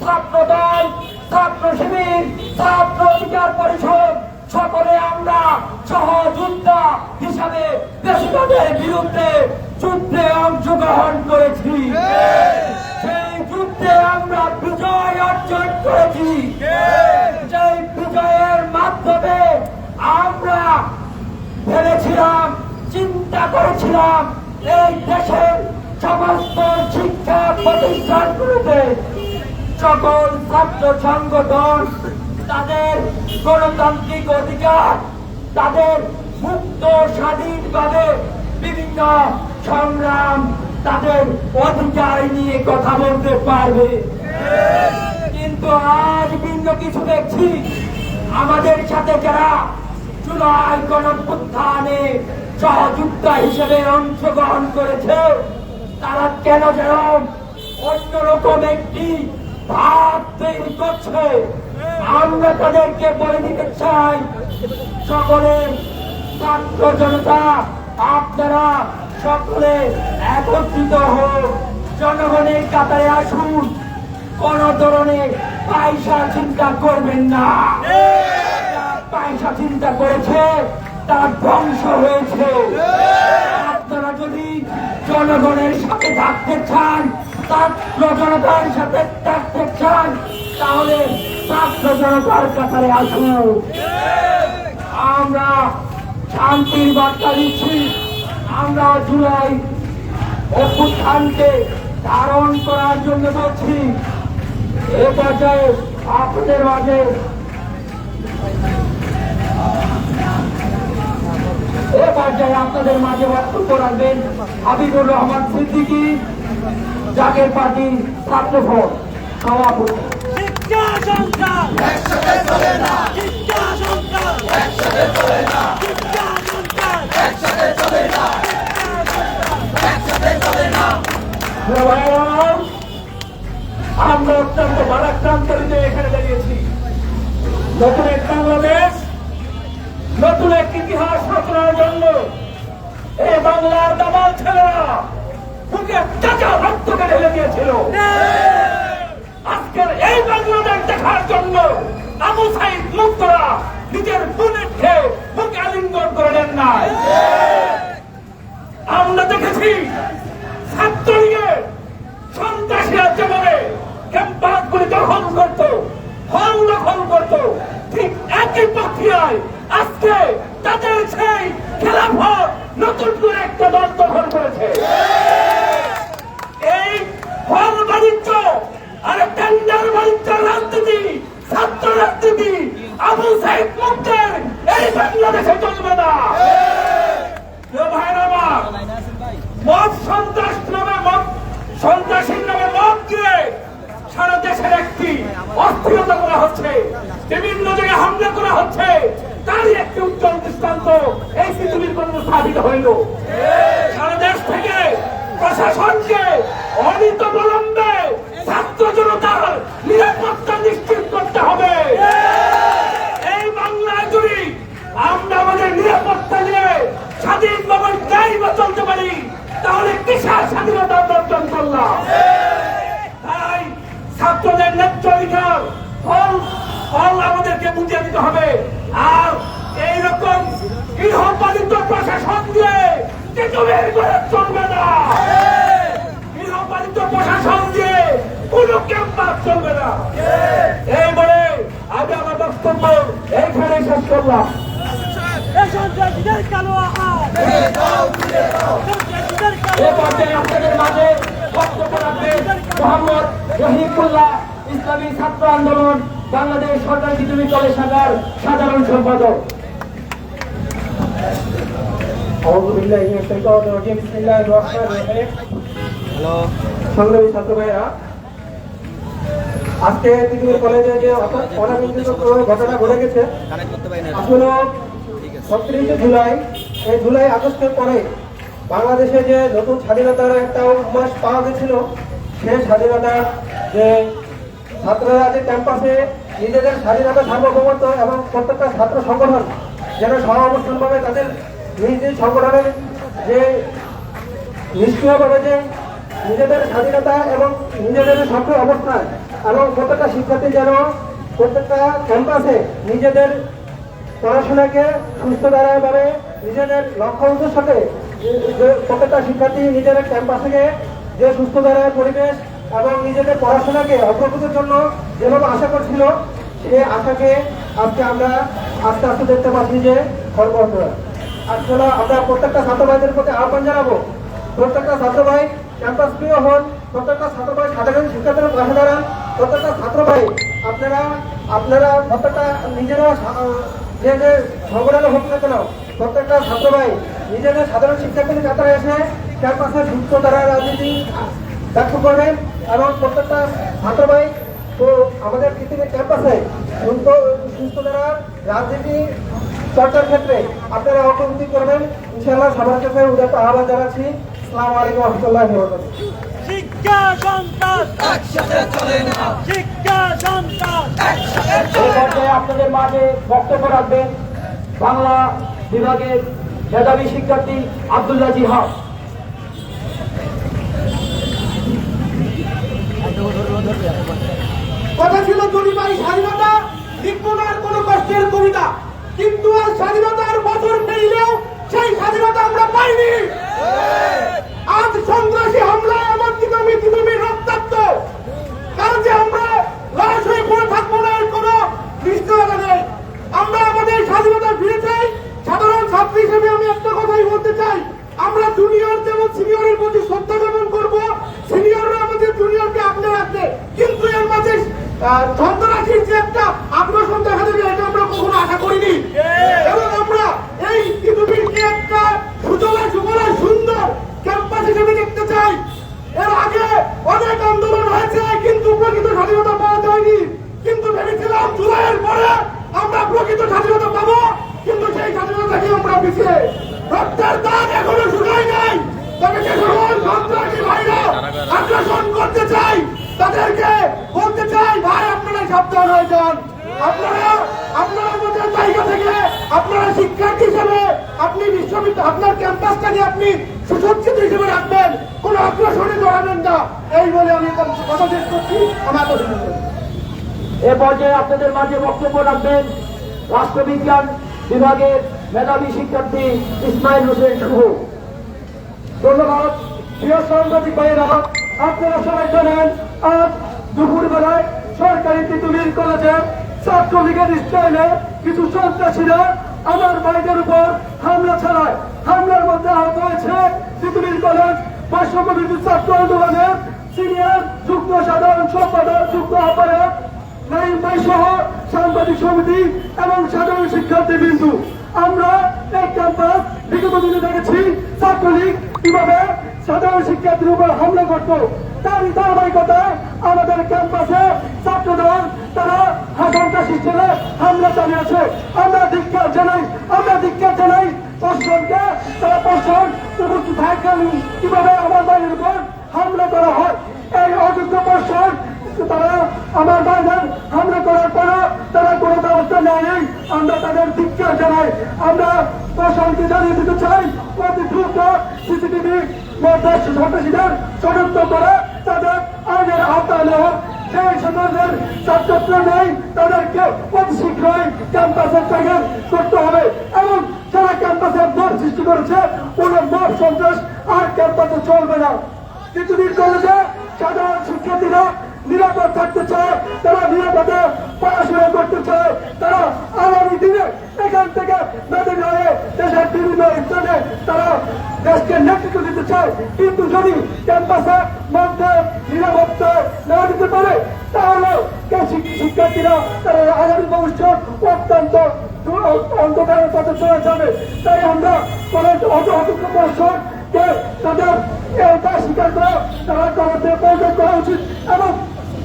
ছাত্র দল, ছাত্র শিবির, ছাত্র অধিকার পরিষদ সকলে আমরা সহযোদ্ধা হিসাবে ফ্যাসিবাদের বিরুদ্ধে যুদ্ধে অংশগ্রহণ করেছি। সেই যুদ্ধে আমরা বিজয় অর্জন করেছি। সেই বিজয়ের মাধ্যমে আমরা ভেবেছিলাম, চিন্তা করেছিলাম এই দেশের সমস্ত শিক্ষা প্রতিষ্ঠানগুলোতে সকল ছাত্র সংগঠন তাদের গণতান্ত্রিক অধিকার, তাদের মুক্ত স্বাধীনভাবে বিভিন্ন সংগ্রাম, তাদের অধিকার নিয়ে কথা বলতে পারবে। কিন্তু আজ ভিন্ন কিছু দেখছি। আমাদের সাথে যারা জুলাই গণঅভ্যুত্থানে সহযোদ্ধা হিসেবে অংশগ্রহণ করেছে, তারা কেন যেন অন্যরকম একটি ভাব তৈরি করছে। আমরা তাদেরকে বলে দিতে চাই, সকলে ছাত্র জনতা আপনারা সকলে একত্রিত হোক, জনগণের কাতারে আসুন, কোন ধরনের পয়সা চিন্তা করবেন না। পয়সা চিন্তা করেছে তার ধ্বংস হয়েছে। আপনারা যদি জনগণের সাথে থাকতে চান, ছাত্র জনতার সাথে থাকতে চান, তাহলে ছাত্র জনতার কাতারে আসুন। আমরা শান্তির বার্তা দিচ্ছি। আমরা জুলাই অভ্যুত্থানকে ধারণ করার জন্য বলছি। এ পর্যায়ে আপনাদের মাঝে বক্তব্য রাখবেন হাবিবুর রহমান সিদ্দিকী, জাকের পার্টি ছাত্র ফ্রন্ট সভাপতি। আমরা অত্যন্ত ভারাক্রান্ত এখানে দাঁড়িয়েছি। নতুন এক বাংলাদেশ, নতুন এক ইতিহাস রচনার জন্য এই বাংলার দামাল ছেলেরা বুকে চাচা রক্তকে ঢেলে দিয়েছিল। আজকের এই বাংলাদেশ দেখার জন্য আবু সাইদ মুক্তরা নিজের বুলেট খেয়ে বুকে আলিঙ্গন করে নেন নাই। আমরা দেখেছি ছাত্রলীগের সন্ত্রাসীরা যেভাবে ক্যাম্পাসগুলি দখল করত, হল দখল করত, ঠিক একই প্রক্রিয়ায় আজকে তাদের সেই খেলাফত নতুন করে একটা দল দখল করেছে। এই হল বাণিজ্য আর টেন্ডার বাণিজ্যের রাজনীতি, ছাত্র রাজনীতি আবু সাইদ মুক্তের এই বাংলাদেশে চলবে না। মদ সন্ত্রাস নামে সন্ত্রাসীর নামে মদ দিয়ে সারা দেশের একটি অস্থিরতা করা হচ্ছে, বিভিন্ন জায়গায় হামলা করা হচ্ছে। তারই একটি উজ্জ্বল দৃষ্টান্ত এই পৃথিবীর জন্য স্থাপিত হইল। সারা দেশ থেকে প্রশাসনকে অনিত বিলম্বে ছাত্র জনতার নিরাপত্তা নিশ্চিত করতে হবে। এই বাংলায় যদি আমরা আমাদের নিরাপত্তা নিয়ে স্বাধীনভাবে যাইবা চলতে পারি, তাহলে কিসের স্বাধীনতা আমরা অর্জন করলাম? তাই ছাত্রদের ন্যায্য অধিকার ফল আমাদেরকে বুঝিয়ে দিতে হবে। আর এইরকম গৃহপালিত প্রশাসন দিয়ে কিছু বের করে চলবে না। গৃহপালিত প্রশাসন দিয়ে কোন ক্যাম্পাস চলবে না। এই বলে বক্তব্য এইখানে শেষ করলাম। এ পর্যায়ে আপনাদের মাঝে বক্তব্য রাখবেন মোহাম্মদ রহিমুল্লাহ, ইসলামী ছাত্র আন্দোলন বাংলাদেশ সরকারি বিদ্যুৎ কলেজ শাখার সাধারণ সম্পাদক। সংগ্রামী ছাত্র ভাইরা, আজকে বিদ্যুৎ কলেজে যে অনাকাঙ্ক্ষিত ঘটনা ঘটে গেছে, আসলে ৩৬ জুলাই, এই জুলাই আগস্টের পরে বাংলাদেশে যে নতুন স্বাধীনতার একটা উন্মাস পাওয়া গেছিল, সেই স্বাধীনতা যে ছাত্ররা যে ক্যাম্পাসে নিজেদের স্বাধীনতা সার্বভৌমত্ব এবং প্রত্যেকটা ছাত্র সংগঠন যেন সহাবস্থানভাবে তাদের নিজ নিজ সংগঠনের যে নিষ্ক্রিয়ভাবে যে নিজেদের স্বাধীনতা এবং নিজেদের সক্রিয় অবস্থান এবং প্রত্যেকটা শিক্ষার্থী যেন প্রত্যেকটা ক্যাম্পাসে নিজেদের পড়াশোনাকে সুস্থধারাভাবে নিজেদের লক্ষ্য উদ্দেশ্যকে প্রত্যেকটা শিক্ষার্থী নিজেদের ক্যাম্পাসে যে সুস্থধারার পরিবেশ এবং নিজেদের পড়াশোনাকে অগ্রগতির জন্য যেভাবে আশা করছিল, সেই আশাকে আজকে আমরা আস্তে আস্তে দেখতে পাচ্ছি যে সর্বত্র। আসলে আমরা প্রত্যেকটা ছাত্র ভাইদের প্রতি আহ্বান জানাবো, প্রত্যেকটা ছাত্র ভাই ক্যাম্পাস প্রিয় হন, প্রত্যেকটা ছাত্র ভাই সাধারণ শিক্ষার্থীদের পাশে দাঁড়ান, প্রত্যেকটা ছাত্র ভাই আপনারা প্রত্যেকটা নিজেরা যে যে সংগঠনে হোক না কেন, প্রত্যেকটা ছাত্র ভাই নিজেদের সাধারণ শিক্ষার্থীদের কাতারে এসে ক্যাম্পাসে সুস্থ ধারা রাজনীতি ব্যাখ্যা করবেন এবং প্রত্যেকটা ছাত্র ভাই তো আমাদের পৃথিবীর ক্যাম্পাসে সুস্থ ধারা রাজনীতি চর্চার ক্ষেত্রে আপনারা অগ্রগতি করবেন। ইনশাআল্লাহ সবার কাছে উদাত্ত আহ্বান জানাচ্ছি। আসসালামু আলাইকুম ওয়া রাহমাতুল্লাহি ওয়া বারাকাতুহু। শিক্ষা সন্তান একসাথে চলে না, শিক্ষা সন্তান একসাথে এই পর্যায়ে আপনাদের মাঝে বক্তব্য রাখবেন বাংলা বিভাগের মেধাবী শিক্ষার্থী আব্দুল্লাহ জিহাদ। কথা ছিল জরিমাই স্বাধীনতা লিখবো না আর কোনো কষ্টের কবিতা, কিন্তু আর স্বাধীনতার বছর পেরিলেও সেই স্বাধীনতা আমরা পাইনি। আজ সন্ত্রাসী হামলায় আমার দিনমি রক্তাক্ত, কারণ যে আমরা লাশ হয়ে পড়ে থাকবো না এর কোনো নিশ্চয়তা নেই। আমরা আমাদের স্বাধীনতা ফিরে চাই। সাধারণ ছাত্র হিসেবে আমি একটা কথাই বলতে চাই, আমরা জুনিয়র যেমন সিনিয়রের প্রতি শ্রদ্ধা জ্ঞাপন করবো, সিনিয়ররা আমাদের জুনিয়রকে আগলে রাখবে, কিন্তু এর মাঝে সন্ত্রাসীর যে একটা আগ্রাসন দেখা দেবে এটা আমরা কখনো আশা করিনি। এবং আমরা এই পৃথিবীকে একটা সুজলা সুন্দর ক্যাম্পাস হিসেবে দেখতে চাই। এর আগে অনেক আন্দোলন হয়েছে কিন্তু প্রকৃত স্বাধীনতা পাওয়া যায়নি, কিন্তু ভেবেছিলাম জুলাইয়ের পরে আমরা প্রকৃত স্বাধীনতা পাবো, কিন্তু সেই স্বাধীনতাকে আমরা পিছিয়ে রক্তের দাগ এখনো শুকায় নাই। তবে যে সকল সন্ত্রাসী ভাইরা আগ্রাসন করতে চাই তাদেরকে বলতে চাই, ভাই আপনারা সাবধান হয়ে যান। আপনারা আমাদের জায়গা থেকে আপনারা শিক্ষার্থী হিসেবে আপনি বিশ্ববিদ্যালয় আপনার ক্যাম্পাসটাকে আপনি সুসজ্জিত হিসেবে রাখবেন, কোনো আগ্রাসনে জড়াবেন না। এই বলে আমি কথা শেষ করছি। আমার এ পর্যায়ে আপনাদের মাঝে বক্তব্য রাখবেন রাষ্ট্রবিজ্ঞান বিভাগের মেধাবী শিক্ষার্থী ইসমাইল হোসেন শুভ। ধন্যবাদ। প্রিয় সাংবাদিক ভাইয়েরা, আপনারা সবাই জানেন আজ দুপুর বেলায় সরকারি তিতুমির কলেজে ছাত্রলীগের স্টাইলে কিছু সন্ত্রাসীরা আমার ভাইদের উপর হামলা চালায়। হামলার মধ্যে আহত হয়েছে তিতুমির কলেজ বৈষম্য বিরোধী ছাত্র আন্দোলনের সিনিয়র যুগ্ম সাধারণ সম্পাদক, যুগ্ম আহ্বায়ক নাইম ভাই সহ সাংবাদিক সমিতি এবং সাধারণ শিক্ষার্থী বিন্দু। আমরা এই ক্যাম্পাস বিগত দিনে দেখেছি ছাত্রলীগ কিভাবে সাধারণ শিক্ষার্থীর উপর হামলা করত। তারই ধারাবাহিকতায় আমাদের ক্যাম্পাসে ছাত্রদল তারা সন্ত্রাসী ছেলে হামলা চালিয়েছে। আমরা ধিক্কার জানাই প্রশাসনকে। তারা প্রশাসন উপস্থিত থাকাকালীন কিভাবে আমার বাড়ির উপর হামলা করা হয়, এই অযোগ্য প্রশাসন তারা আমার বাড়ির হামলা করার পরও তারা কোনো ব্যবস্থা নেয়নি। আমরা তাদের ধিক্কার জানাই। আমরা প্রশাসনকে জানিয়ে দিতে চাই, অতি দ্রুত সিসিটিভি সন্ত্রাসীদের শনাক্ত করে তাদের আইনের আওতায় নেওয়া। সেই সমাজের ছাত্র নেই, তাদেরকে অতি শীঘ্রই ক্যাম্পাসে ত্যাগ করতে হবে এবং যারা ক্যাম্পাসে মব সৃষ্টি করেছে কোন মব সন্ত্রাস আর ক্যাম্পাসে চলবে না। পৃথিবীর কলেজে সাধারণ শিক্ষার্থীরা নিরাপদ থাকতে চায়, তারা নিরাপদে পড়াশোনা করতে চায়, তারা আগামী দিনে এখান থেকে মেধাবী হয়ে দেশের বিভিন্ন স্থানে তারা দেশকে নেতৃত্ব দিতে চায়। কিন্তু যদি ক্যাম্পাসে মধ্যে নিরাপত্তা না দিতে পারে তাহলে শিক্ষার্থীরা তারা আগামী ভবিষ্যৎ অত্যন্ত অন্ধকারের পথে চলে যাবে। তাই আমরা কলেজ অধ্যক্ষ পর্ষদকে তাদের এটা স্বীকার করে তারা কলেজে পরিচয় করা উচিত এবং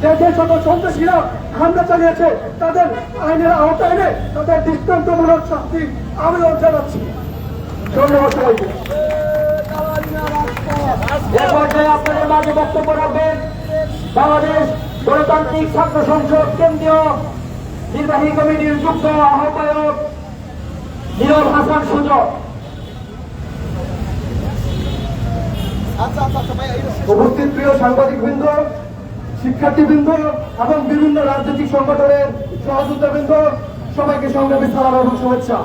যে সকল সন্ত্রাসীরা হামলা চালিয়েছে তাদের আইনের আওতায় এনে তাদের দৃষ্টান্তমূলক শাস্তি আবেদন জানাচ্ছি। ধন্যবাদ সবাইকে। এ পর্যায়ে আপনাদের মাঝে বক্তব্য রাখবেন বাংলাদেশ গণতান্ত্রিক ছাত্র সংসদ কেন্দ্রীয় নির্বাহী কমিটির যুগ্ম আহ্বায়ক নীরব হাসান সুজন। উপস্থিত প্রিয় সাংবাদিকবৃন্দ, শিক্ষার্থীবৃন্দ এবং বিভিন্ন রাজনৈতিক সংগঠনের সহযোগিতাবৃন্দ, সবাইকে সংগ্রামী সালাম এবং শুভেচ্ছা।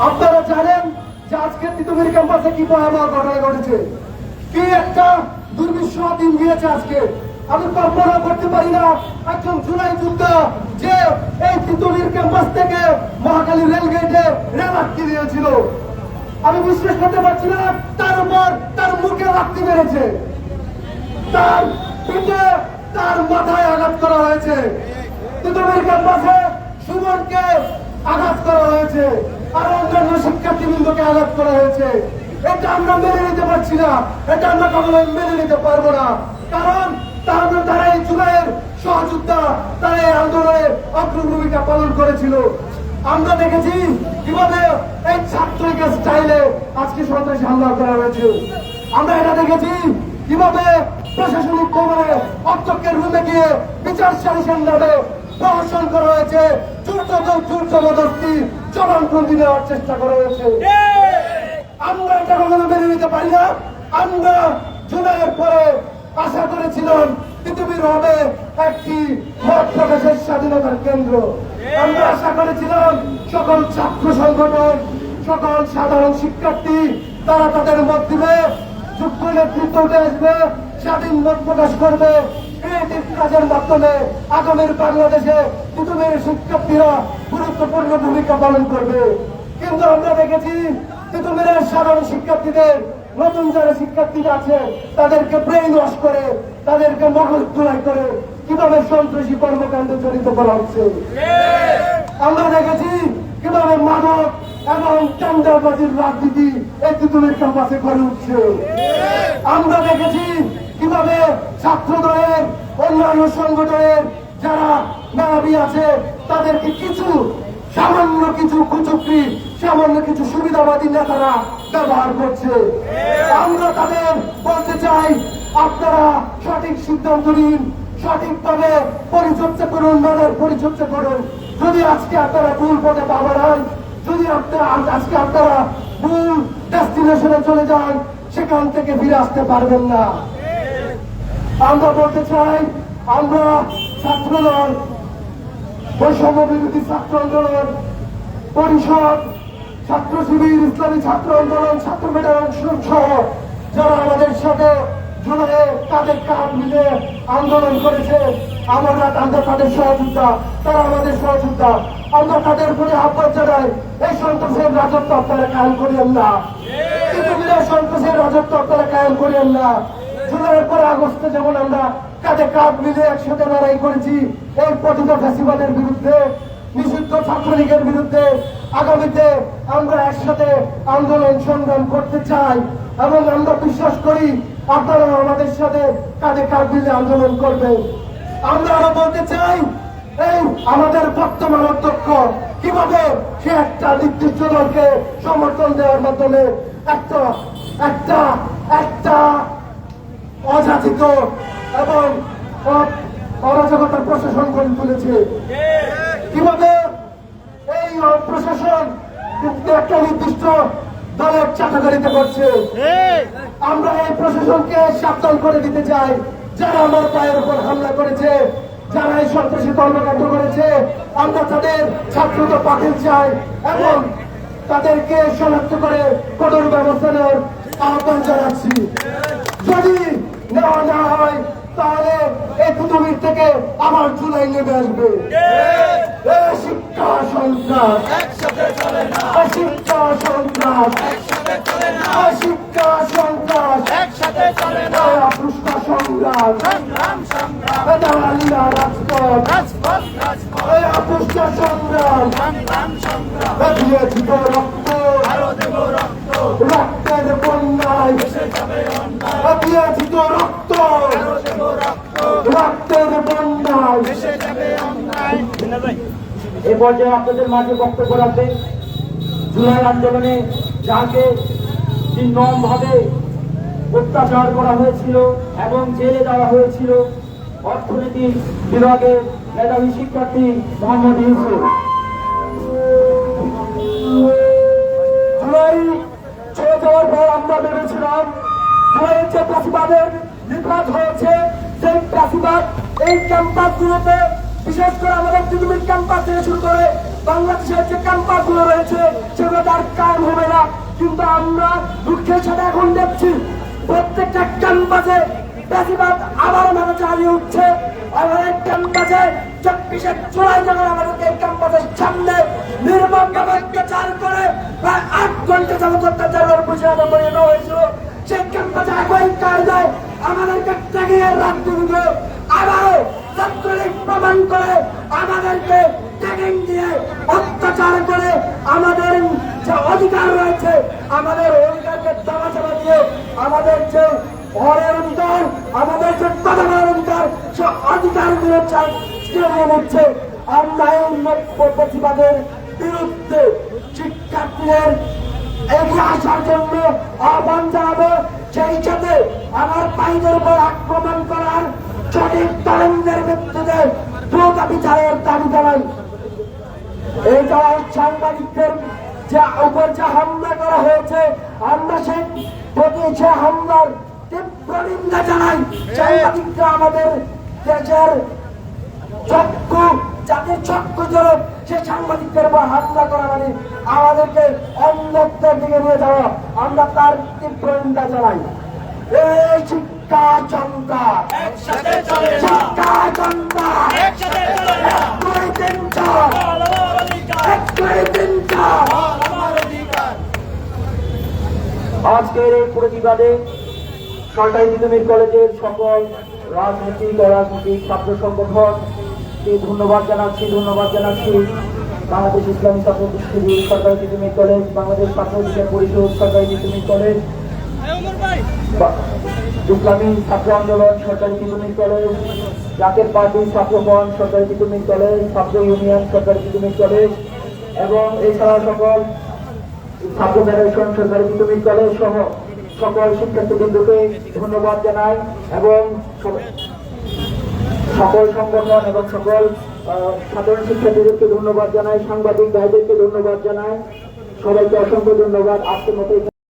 আপনারা জানেন যে আজকে তিতুমির ক্যাম্পাসে কি ভয়াবহ ঘটনা ঘটেছে, কি একটা দুর্বিষহ দিন গিয়েছে আজকে। আমি কল্পনা করতে পারি না একজন জুলাই যোদ্ধা যে এই তিতুমির ক্যাম্পাস থেকে মহাখালী রেলগেটে রেল আটকে দিয়েছিল। আমি বিশ্বাস করতে পারছি না তার উপর তার মুখে লাথি মেরেছে, তার পিঠে তার মাথায় আঘাত করা হয়েছে, তিতুমির ক্যাম্পাসে সুমনকে আঘাত করা হয়েছে, আর অন্যান্য শিক্ষার্থীবৃন্দকে আঘাত করা হয়েছে। এটা আমরা মেনে নিতে পারছি না, এটা আমরা কখনোই মেনে নিতে পারবো না। কারণ তারা এই জুলাইয়ের সহযোদ্ধা, তারা এই আন্দোলনে অগ্রণী ভূমিকা পালন করেছিল। আমরা দেখেছি কিভাবে এই ছাত্রলীগের স্টাইলে আজকে সন্ত্রাসী হামলা করা হয়েছে। আমরা এটা দেখেছি কিভাবে প্রশাসনিক ভবনে অধ্যক্ষের রুমে গিয়ে বিচার সালিসের নামে প্রহসন করা হয়েছে, জোর জবরদস্তি জবানবন্দি নেওয়ার চেষ্টা করা হয়েছে। আমরা এটা কখনো মেনে নিতে পারি না। আমরা জুলাইয়ের পরে আশা করেছিলাম পৃথিবীর হবে একটি মত প্রকাশের স্বাধীনতার কেন্দ্র। আমরা আশা করেছিলাম সকল ছাত্র সংগঠন, সকল সাধারণ শিক্ষার্থী তারা তাদের মত দিবে, যোগ্য নেতৃত্ব উঠে আসবে, স্বাধীন মত প্রকাশ করবে। ক্রিয়েটিভ কাজের মাধ্যমে আগামীর বাংলাদেশে পৃথিবীর শিক্ষার্থীরা গুরুত্বপূর্ণ ভূমিকা পালন করবে। কিন্তু আমরা দেখেছি পৃথিবীর সাধারণ শিক্ষার্থীদের, নতুন যারা শিক্ষার্থীরা আছে তাদেরকে ব্রেইন ওয়াশ করে, তাদেরকে মগজ ধোলাই করে কিভাবে সন্ত্রাসী কর্মকাণ্ডে জড়িত করা হচ্ছে। আমরা দেখেছি কিভাবে মাদক এবং চাঁদাবাজির রাজনীতি এই তিতুমির ক্যাম্পাসে গড়ে উঠছে। আমরা দেখেছি কিভাবে ছাত্র দলের, অন্যান্য সংগঠনের যারা মেধাবী আছে তাদেরকে সামান্য কিছু কুচুক্তি, সামান্য কিছু সুবিধাবাদী নেতারা ব্যবহার করছে। আমরা তাদের বলতে চাই, আপনারা সঠিক সিদ্ধান্ত নিন, সঠিকভাবে পরিচর্যা করুন, মানের পরিচর্যা করুন। যদি আজকে আপনারা ভুল পথে পা বাড়ান, যদি আজকে আপনারা ভুল ডেস্টিনেশনে চলে যান, সেখান থেকে ফিরে আসতে পারবেন না। আমরা বলতে চাই, আমরা ছাত্রদল, বৈষম্য বিরোধী ছাত্র আন্দোলন পরিষদ, ছাত্র শিবির, ইসলামী ছাত্র আন্দোলন, ছাত্র ফেডারেশন সহ যারা আমাদের সাথে জুলাইয়ে কাঁধে কাঁধ মিলে আন্দোলন করেছে, আমরা তাদের সহযোদ্ধা, তারা আমাদের সহযোদ্ধা। আমরা তাদের প্রতি আহ্বান জানাই, এই সন্ত্রাসের রাজত্ব আপনারা কায়েম করিয়েন না, সন্ত্রাসের রাজত্ব আপনারা কায়েম করিয়েন না। জুলাইয়ের পরে আগস্টে যেমন আমরা কাঁধে কাঁধ মিলে একসাথে লড়াই করেছি এই পতিত ফ্যাসিবাদের বিরুদ্ধে, নিষিদ্ধ ছাত্রলীগের বিরুদ্ধে, আগামীতে আমরা একসাথে আন্দোলন সংগ্রাম করতে চাই এবং আমরা বিশ্বাস করি আপনারা আমাদের সাথে কাঁধে কাঁধ মিলে আন্দোলন করবেন। আমরা আরো বলতে চাই, এই আমাদের বর্তমান অধ্যক্ষ কিভাবে সে একটা নির্দিষ্ট দলকে সমর্থন দেওয়ার মাধ্যমে একটা অযাচিত এবং অরাজকতার প্রশাসন গড়ে তুলেছে। কিভাবে এই প্রশাসন একটা নির্দিষ্ট দলের চাটাগারিতে করছে। আমরা এই প্রশাসনকে সাবধান করে দিতে চাই, যারা আমার পায়ের উপর হামলা করেছে, যারা এই সন্ত্রাসী কর্মকাণ্ড করেছে, আমরা তাদের ছাত্রতা পাঠিয়ে চাই এবং তাদেরকে শনাক্ত করে কঠোর ব্যবস্থা নেওয়ার আহ্বান জানাচ্ছি। যদি নেওয়া না হয় তাহলে এই পৃথিবীর থেকে আবার জুলাই নেমে আসবে। এ শিক্ষা সন্ত্রাস শিক্ষা সন্ত্রাস শিক্ষা সন্ত্রাস পৃষ্ঠা সংগ্রাম দালালিরা রাজপথ পৃষ্ঠা সংগ্রাম দিয়েছি তো রক্ত রক্তের বন্যায় দিয়েছি তো রক্ত রক্তের বন্যায়। এ পর্যায়ে আপনাদের মাঝে বক্তব্য রাখবেন জুলাই আন্দোলনে যাকে নির্মমভাবে অত্যাচার করা হয়েছিল এবং জেলে দেওয়া হয়েছিল অর্থনীতি বিভাগের মেধাবী শিক্ষার্থী মোহাম্মদ ইউসুফ। জুলাই চলে যাওয়ার পর আমরা ভেবেছিলাম জুলাইয়ের যে প্রাসিবাদের নিপাত হয়েছে সেই প্রাসিবাদ এই ক্যাম্পাসগুলোতে, বিশেষ করে আমাদের পৃথিবীর ক্যাম্পাস থেকে শুরু করে বাংলাদেশের যে ক্যাম্পাসগুলো রয়েছে সেগুলো তার কায়েম হবে না। কিন্তু আমরা দুঃখের সাথে এখন দেখছি প্রত্যেকটা ক্যাম্পাসে প্রাসিবাদ আবার আমাদের চালিয়ে উঠছে। আমাদের ক্যাম্পাসে 24শে জুলাই যখন আমাদেরকে এই ক্যাম্পাসের সামনে নির্মমভাবে অত্যাচার করে প্রায় 8 ঘন্টা যাবত অত্যাচারের বসে পরিণত হয়েছিল, সেই ক্যাম্পাসে একই কায়দায় আমাদেরকে টেকিয়ে রাখতে হবে। আবারও ছাত্রলীগ প্রমাণ করে আমাদেরকে ট্যাগিং দিয়ে অত্যাচার করে আমাদের যে অধিকার রয়েছে আমাদের অধিকারকে দামাচাপা দিয়ে আমাদের যে ঘরের অধিকার, আমাদের যে কথা বলার অধিকার, সে অধিকারগুলো কেড়ে নিচ্ছে। আমরা এই প্রতিবাদের বিরুদ্ধে শিক্ষার্থীদের এগিয়ে আসার জন্য আহ্বান জানাবো। সেই সাথে আমার ভাইদের উপর আক্রমণ করার সঠিক তরঙ্গের ভিত্তিতে দ্রুত বিচারের দাবি জানাই। এই যারা সাংবাদিকদের যে উপর যে হামলা করা হয়েছে আমরা সেই প্রতি সে হামলার তীব্র নিন্দা জানাই। সাংবাদিকরা আমাদের দেশের চক্ষু, জাতির চক্ষু জনক, সে সাংবাদিকদের উপর হামলা করা মানে আমাদেরকে অন্ধত্বের দিকে নিয়ে যাওয়া, আমরা তার তীব্র নিন্দা জানাই। এই শিক্ষা জনতা শিক্ষা জনতা আজকের এই প্রতিবাদে সরকারি তিতুমির কলেজের সকল রাজনৈতিক অরাজনৈতিক ছাত্র সংগঠনকে ধন্যবাদ জানাচ্ছি। বাংলাদেশ ইসলামী ছাত্র শিবির সরকারি তিতুমির কলেজ, বাংলাদেশ ছাত্র অধিকার পরিষদ সরকারি তিতুমির কলেজ, ইসলামী ছাত্র আন্দোলন সরকারি তিতুমির কলেজ, জাকের পার্টি ছাত্রগণ সরকারি তিতুমির কলেজ, ছাত্র ইউনিয়ন সরকারি তিতুমির কলেজ এবং এছাড়া সকল ছাত্র ফেডারেশন সরকারি তিতুমির কলেজ সহ সকল শিক্ষার্থীবৃন্দকে ধন্যবাদ জানাই এবং সকল সংগঠন এবং সকল সাধারণ শিক্ষার্থীদেরকে ধন্যবাদ জানাই, সাংবাদিক ভাইদেরকে ধন্যবাদ জানাই। সবাইকে অসংখ্য ধন্যবাদ। আজকের মতো